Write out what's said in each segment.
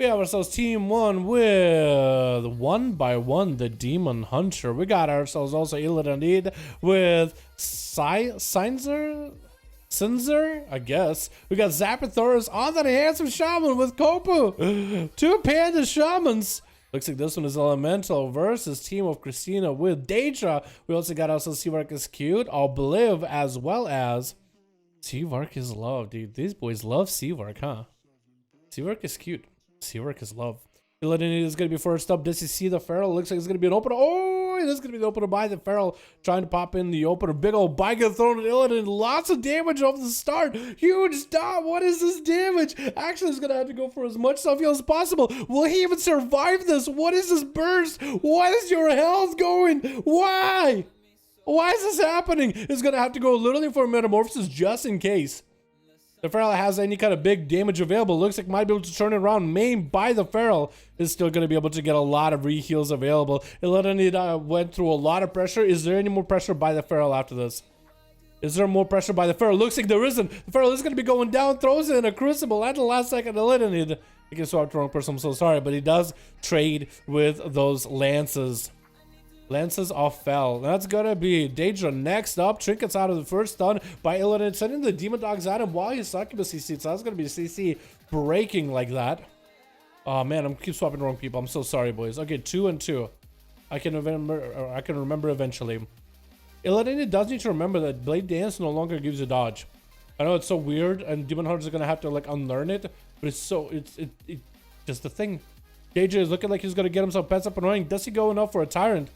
We have ourselves team 1 with 1x1 the Demon Hunter. We got ourselves also Illidan with Sinzer, I guess. We got Zapathoris on that handsome Shaman with Kopu. 2 Panda Shamans. Looks like this one is Elemental versus team of Christina with Daedra. We also got ourselves Seavark is cute, Obliv, as well as Seavark is love, dude. These boys love Seavark, huh? Seavark is cute. Seavark is love. Illidan is going to be first up. Does he see the Feral? Looks like it's going to be an opener. Oh, it is going to be the opener by the Feral. Trying to pop in the opener. Big old bike thrown at Illidan. Lots of damage off the start. Huge stop. What is this damage? Actually, he's going to have to go for as much stuff as possible. Will he even survive this? What is this burst? What is your health going? Why? Why is this happening? He's going to have to go literally for a metamorphosis just in case the Feral has any kind of big damage available. Looks like might be able to turn it around. Main by the Feral is still going to be able to get a lot of re-heals available. Illidan went through a lot of pressure. Is there any more pressure by the Feral after this? Is there more pressure by the Feral? Looks like there isn't. The Feral is going to be going down, throws it in a crucible at the last second. Illidan, I guess I'm the wrong person, I'm so sorry, but he does trade with those lances. Lances off fell. That's gonna be Daedra next up. Trinkets out of the first stun by Illidan, sending the Demon Dogs at him while he's succubus CC. So that's gonna be CC breaking like that. Oh man, I'm keep swapping the wrong people. I'm so sorry, boys. Okay, 2 and 2. I can remember eventually. Illidan does need to remember that Blade Dance no longer gives you dodge. I know it's so weird, and Demon Hunters are gonna have to like unlearn it, but it's just the thing. Daedra is looking like he's gonna get himself pets up and running. Does he go enough for a Tyrant?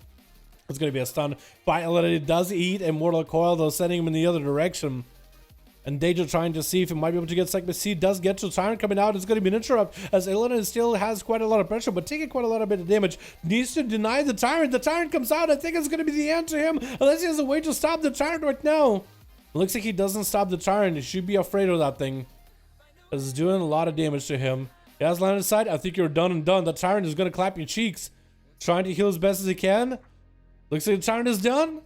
It's going to be a stun by Illidan. It does eat Immortal Coil, though, sending him in the other direction. And Daedra trying to see if he might be able to get Segment C. Does get to Tyrant coming out. It's going to be an interrupt as Illidan still has quite a lot of pressure, but taking quite a lot of bit of damage. Needs to deny the Tyrant. The Tyrant comes out. I think it's going to be the end to him, unless he has a way to stop the Tyrant right now. Looks like he doesn't stop the Tyrant. He should be afraid of that thing. It's doing a lot of damage to him. He has line of sight. I think you're done and done. The Tyrant is going to clap your cheeks. Trying to heal as best as he can. Looks like the Tyrant is done.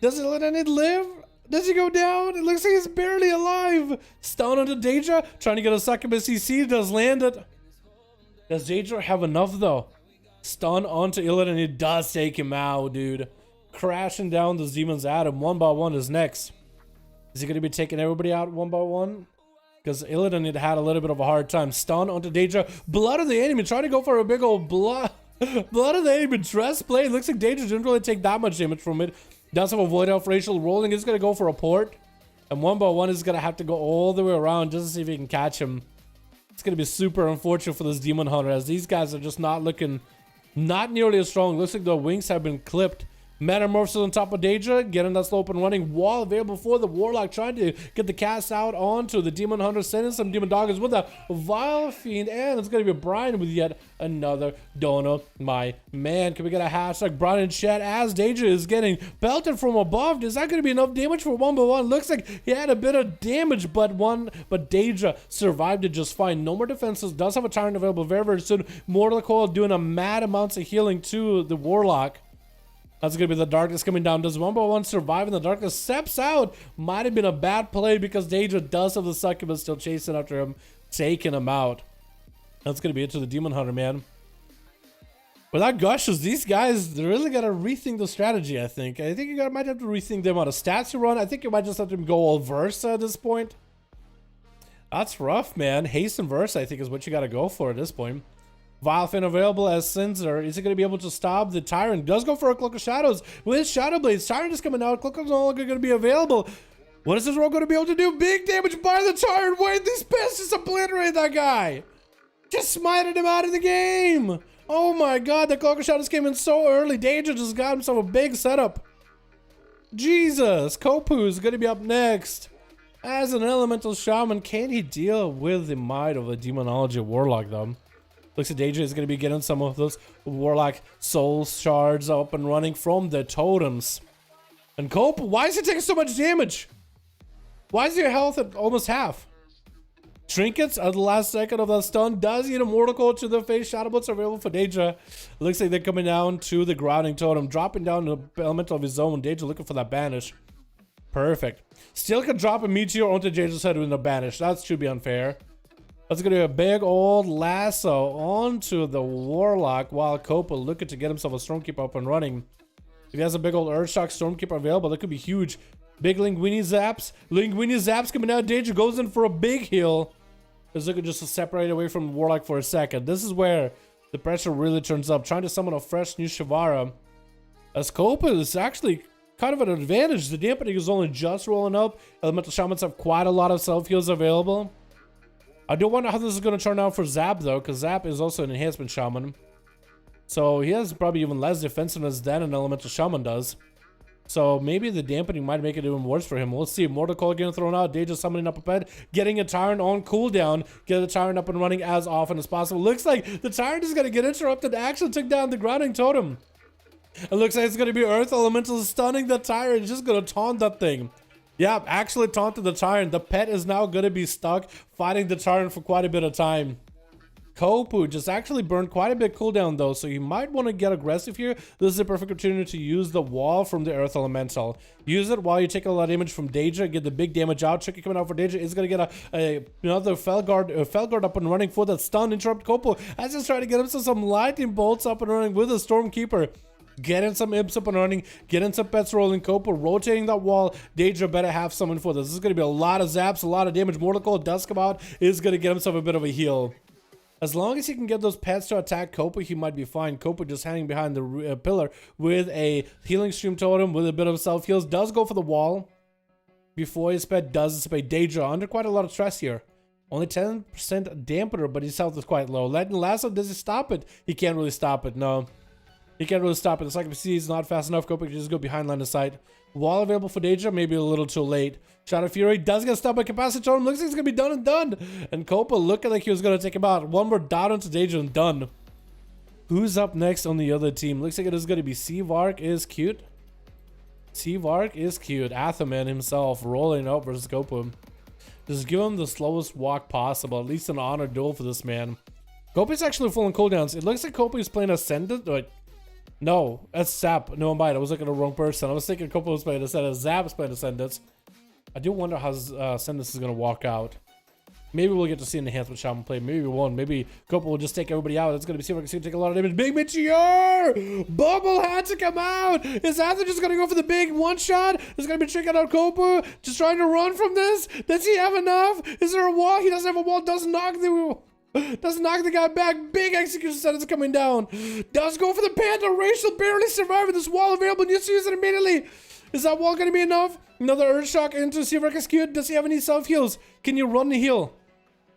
Does Illidan live? Does he go down? It looks like he's barely alive. Stun onto Daedra. Trying to get a succubus CC. Does land it. Does Daedra have enough though? Stun onto Illidan. It does take him out, dude. Crashing down those demons at him. 1x1 is next. Is he going to be taking everybody out 1x1? Because Illidan had a little bit of a hard time. Stun onto Daedra. Blood of the enemy. Trying to go for a big old blood. Blood of the enemy dress play. Looks like Daedra didn't really take that much damage from it. Does have a void elf racial rolling. He's gonna go for a port, and 1x1 is gonna have to go all the way around just to see if he can catch him. It's gonna be super unfortunate for this Demon Hunter, as these guys are just not looking nearly as strong. Looks like the wings have been clipped. Metamorphosis on top of Daedra, getting that slow up and running. Wall available for the Warlock, trying to get the cast out onto the Demon Hunter, sending some Demon Doggers with a Vile Fiend, and it's going to be Brian with yet another donor. My man, can we get a hashtag Brian in chat as Daedra is getting belted from above? Is that going to be enough damage for 1x1? Looks like he had a bit of damage, but Daedra survived it just fine. No more defenses, does have a Tyrant available very, very soon. Mortal Coil doing a mad amounts of healing to the Warlock. That's going to be the darkness coming down. Does 1x1 survive in the darkness? Steps out. Might have been a bad play because Daedra does have the succubus still chasing after him, taking him out. That's going to be it to the Demon Hunter, man. Without Gushes, these guys, they really got to rethink the strategy, I think. I think you might have to rethink the amount of stats you run. I think you might just have to go all Versa at this point. That's rough, man. Haste and Versa, I think, is what you got to go for at this point. Vile Fiend available as Sinzer. Is he going to be able to stop the Tyrant? Does go for a Cloak of Shadows with Shadow Blades. Tyrant is coming out. Cloak is no longer going to be available. What is this rogue going to be able to do? Big damage by the Tyrant. Wait, these pests just obliterate that guy. Just smited him out of the game. Oh my god, the Cloak of Shadows came in so early. Daedra just got himself a big setup. Jesus. Kopu is going to be up next. As an Elemental Shaman, can he deal with the might of a Demonology Warlock, though? Looks like Daedra is going to be getting some of those Warlock Soul Shards up and running from the totems. And Cope, why is he taking so much damage? Why is your health at almost half? Trinkets at the last second of that stun does eat a Mortal Coil to the face. Shadow Blitz are available for Daedra. Looks like they're coming down to the Grounding Totem, dropping down the elemental of his own. Daedra looking for that banish. Perfect. Still can drop a Meteor onto Daedra's head with a banish. That should be unfair. That's gonna be a big old lasso onto the warlock while Copa looking to get himself a Stormkeeper up and running. If he has a big old Earthshock Stormkeeper available, that could be huge. Big Linguini Zaps. Linguini Zaps coming out. Danger goes in for a big heal. Is looking just to separate away from Warlock for a second. This is where the pressure really turns up. Trying to summon a fresh new Shavara. As Copa is actually kind of an advantage. The dampening is only just rolling up. Elemental Shamans have quite a lot of self-heals available. I do wonder how this is going to turn out for Zap though, because Zap is also an enhancement Shaman. So he has probably even less defensiveness than an Elemental Shaman does. So maybe the dampening might make it even worse for him. We'll see. Mortal Coil getting thrown out. Danger summoning up a pet. Getting a Tyrant on cooldown. Get the Tyrant up and running as often as possible. Looks like the Tyrant is going to get interrupted. Action took down the grounding totem. It looks like it's going to be Earth Elemental stunning the Tyrant. It's just going to taunt that thing. Yeah, actually taunted the Tyrant. The pet is now going to be stuck fighting the Tyrant for quite a bit of time. Kopu just actually burned quite a bit cooldown though, so you might want to get aggressive here. This is a perfect opportunity to use the wall from the Earth Elemental. Use it while you take a lot of damage from Daedra, get the big damage out. Tricky coming out for Daedra is going to get another Felguard up and running for that stun. Interrupt Kopu as he's trying to get himself some lightning bolts up and running with a Stormkeeper. Getting some imps up and running, getting some pets rolling. Kopu rotating that wall. Daedra better have someone for this. This is going to be a lot of zaps, a lot of damage. Mortal Coil does come out, is going to get himself a bit of a heal. As long as he can get those pets to attack Kopu, he might be fine. Kopu just hanging behind the pillar with a healing stream totem with a bit of self-heals. Does go for the wall before his pet does dissipate. Daedra under quite a lot of stress here. Only 10% dampener, but his health is quite low. Lightning Lasso, does he stop it? He can't really stop it, no. He can't really stop it. The Cyclops is not fast enough. Kopu can just go behind line of sight. Wall available for Daedra, maybe a little too late. Shadow Fury does get stopped by Capacity Totem. Looks like it's gonna be done and done. And Kopu looking like he was gonna take him out. One more dot onto Daedra and done. Who's up next on the other team? Looks like it is gonna be Seavark is cute. Seavark is cute. Athaman himself rolling up versus Kopu. Just give him the slowest walk possible. At least an honor duel for this man. Kopu's actually full on cooldowns. It looks like Kopu is playing Ascendant. Like, no, that's Zap. No, I'm right. I was looking at the wrong person. I was thinking Kopu was playing Ascendant. Zap's playing Ascendant. I do wonder how Ascendant is going to walk out. Maybe we'll get to see an enhancement Shaman play. Maybe we won't. Maybe Kopu will just take everybody out. It's going to be see if I can take a lot of damage. Big Meteor! Bubble had to come out! Is Ather just going to go for the big one shot? Is going to be tricking out Kopu? Just trying to run from this? Does he have enough? Is there a wall? He doesn't have a wall. Doesn't knock the guy back. Big execution set is coming down. Does go for the Panther. Racial barely surviving this wall available. Needs to use it immediately. Is that wall going to be enough? Another Earthshock into Seavark is cute. Does he have any self-heals? Can you run the heal?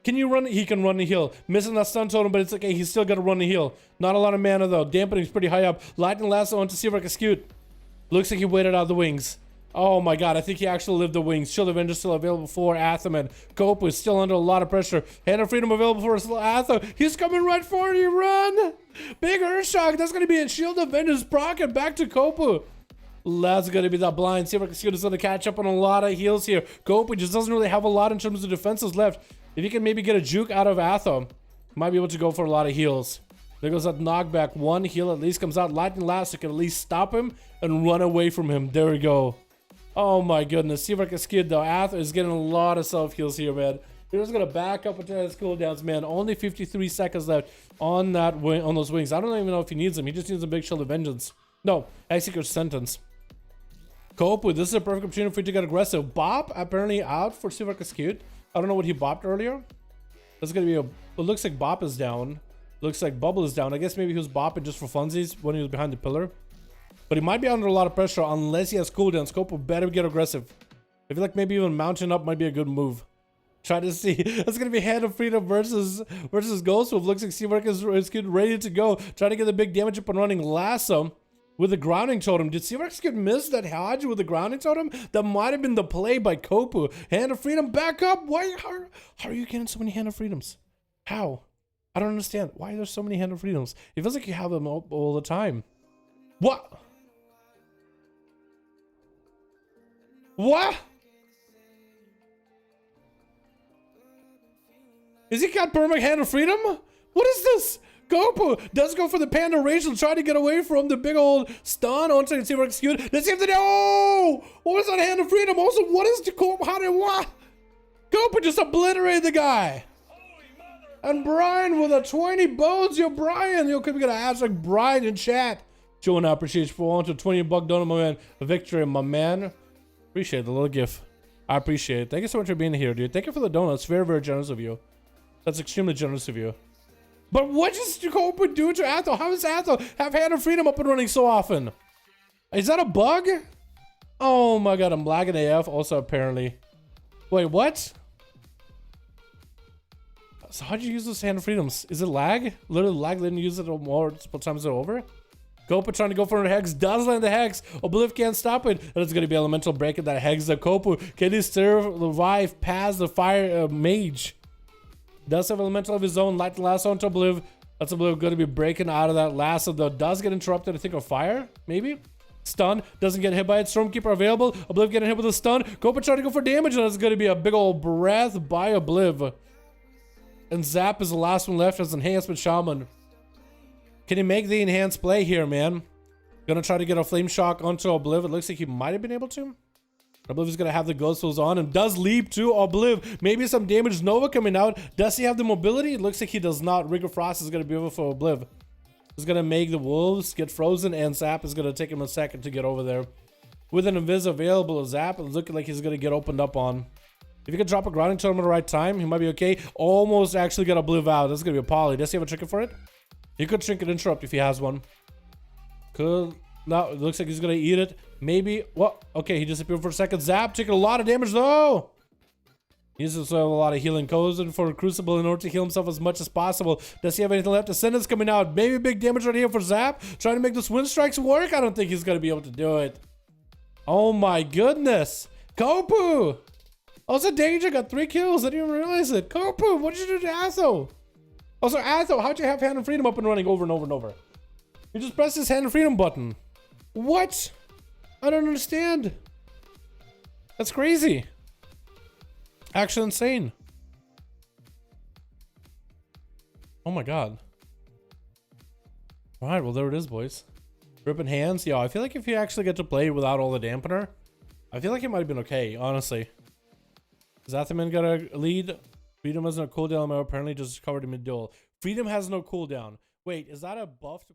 Can you run? He can run the heal. Missing that stun totem, but it's okay. He's still got to run the heal. Not a lot of mana though. Dampening's pretty high up. Lightning Lasso onto Seavark is cute. Looks like he waited out the wings. Oh my god, I think he actually lived the wings. Shield Avenger still available for Athaman. Kopu is still under a lot of pressure. Hand of Freedom available for Atha. He's coming right for you. Run! Big Earthshock. That's going to be a Shield Avenger's proc back to Kopu. That's going to be that blind. Seavark is going to catch up on a lot of heals here. Kopu just doesn't really have a lot in terms of defenses left. If he can maybe get a juke out of Atha, might be able to go for a lot of heals. There goes that knockback. One heal at least comes out. Lightning Lasso can at least stop him and run away from him. There we go. Oh my goodness. Seavark is skid though. Atha is getting a lot of self-heals here, man. He's just gonna back up into his cooldowns, man. Only 53 seconds left on that on those wings. I don't even know if he needs them. He just needs a big Shield of Vengeance. No, Execute Sentence. Kopu, this is a perfect opportunity for you to get aggressive. Bop apparently out for Seavark is cute. I don't know what he bopped earlier. That's gonna be a. It looks like Bop is down. Looks like Bubble is down. I guess maybe he was bopping just for funsies when he was behind the pillar. But he might be under a lot of pressure unless he has cooldowns. Kopu better get aggressive. I feel like maybe even mounting up might be a good move. Try to see. That's going to be Hand of Freedom versus Ghost Wolf. Looks like Seavark is ready to go. Try to get the big damage up and running. Lasso with the grounding totem. Did Seavark miss that hodge with the grounding totem? That might have been the play by Kopu. Hand of Freedom back up. Why? How are you getting so many Hand of Freedoms? How? I don't understand. Why are there so many Hand of Freedoms? It feels like you have them all the time. What? What? Is he got permanent Hand of Freedom? What is this? Kopu does go for the Panda Racial, trying to get away from the big old stun onto Seavark execute. Let's see if they oh! What was that Hand of Freedom? Also, what is the Kopu? How did what? Kopu just obliterated the guy. And Brian with a 20 bones. Yo, Brian. Yo, could we get a hashtag Brian in chat? Showing appreciation for one to $20 donut, my man. A victory, my man. Appreciate the little gift. I appreciate it. Thank you so much for being here, dude. Thank you for the donuts. Very, very generous of you. That's extremely generous of you. But what does Jacopo do to Athel? How does Athel have Hand of Freedom up and running so often? Is that a bug? Oh my god, I'm lagging AF also apparently. Wait, what? So how'd you use this Hand of Freedoms? Is it lag? Literally lag, didn't use it multiple times over? Copa trying to go for a Hex, does land the Hex. Obliv can't stop it. And it's going to be Elemental breaking that Hex. The Copa, can he still revive past the Fire Mage? Does have Elemental of his own, light the last one to Obliv. That's Obliv going to be breaking out of that last of the, does get interrupted, I think, of Fire, maybe? Stun, doesn't get hit by it. Stormkeeper available. Obliv getting hit with a stun. Copa trying to go for damage, and it's going to be a big old breath by Obliv. And Zap is the last one left as Enhancement Shaman. Can he make the enhanced play here, man? Gonna try to get a Flame Shock onto Obliv. It looks like he might have been able to. Obliv is gonna have the Ghost Tools on and does leap to Obliv. Maybe some damage Nova coming out. Does he have the mobility? It looks like he does not. Rigor Frost is gonna be over for Obliv. He's gonna make the Wolves get frozen, and Zap is gonna take him a second to get over there. With an Invis available, Zap is looking like he's gonna get opened up on. If he can drop a grounding totem at the right time, he might be okay. Almost actually got Obliv out. That's gonna be a poly. Does he have a trinket for it? He could Trinket Interrupt if he has one. Could. No, it looks like he's gonna eat it. Maybe. What? Okay, he disappeared for a second. Zap taking a lot of damage though. He needs to have a lot of healing codes in for Crucible in order to heal himself as much as possible. Does he have anything left? Ascendant's coming out. Maybe big damage right here for Zap. Trying to make this Wind Strikes work. I don't think he's gonna be able to do it. Oh my goodness. Kopu! Also, Danger got 3 kills. I didn't even realize it. Kopu, what did you do to Asso? Also, Asso, how'd you have Hand of Freedom up and running over and over and over? You just pressed his Hand of Freedom button. What? I don't understand. That's crazy. Actually insane. Oh my god. Alright, well there it is, boys. Gripping hands. Yo, I feel like if you actually get to play without all the dampener, I feel like it might have been okay, honestly. Zathaman got a lead. Freedom has no cooldown, apparently just covered him in duel. Freedom has no cooldown. Wait, is that a buff to